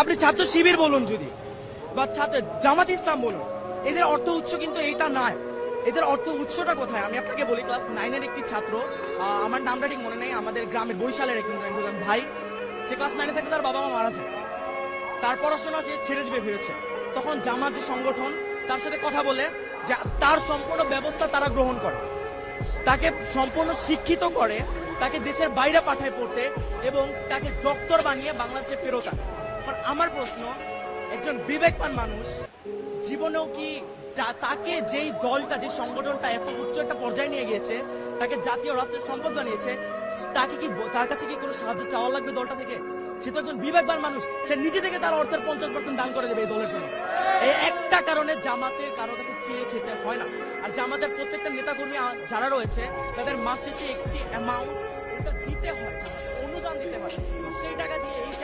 আপনি ছাত্র শিবির বলুন যদি বা ছাত্র জামাত ইসলাম বলুন, এদের অর্থ উৎস কিন্তু এটা নয়। এদের অর্থ উৎসটা কোথায় আমি আপনাকে বলি। ক্লাস 9-এর একটি ছাত্র, আমার নামটা ঠিক মনে নেই, আমাদের গ্রামের বৈশালের একজন ভাই, সে ক্লাস 9-এ থাকে, তার বাবা মা মারা যায়, তার পড়াশোনা সে ছেড়ে দিবে ভেবেছে। তখন জামাত যে সংগঠন তার সাথে কথা বলে যে তার সম্পূর্ণ ব্যবস্থা তারা গ্রহণ করে, তাকে সম্পূর্ণ শিক্ষিত করে, তাকে দেশের বাইরে পাঠায় পড়তে এবং তাকে ডক্টর বানিয়ে বাংলাদেশে ফেরত আনে। আমার প্রশ্ন, একজন বিবেকবান মানুষ জীবনেও কি তাকে যেই দলটা, যে সংগঠনটা এত উচ্চ একটা পর্যায়ে নিয়ে গিয়েছে, তাকে জাতীয় রাষ্ট্রের সম্পদ বানিয়েছে, তাকে কি, তার কাছে কি কোনো সাহায্য চাওয়া লাগবে দলটা থেকে? সে তো একজন বিবেকবান মানুষ, সে নিজে থেকে তার অর্থের 50% দান করে দেবে এই দলের জন্য। এই একটা কারণে জামাতের কারো কাছে চেয়ে খেতে হয় না। আর জামাতের প্রত্যেকটা নেতাকর্মী যারা রয়েছে তাদের মাস শেষে একটি অ্যামাউন্ট ওটা দিতে হয়, জামাতে অনুদান দিতে হয়, সেই টাকা দিয়ে এই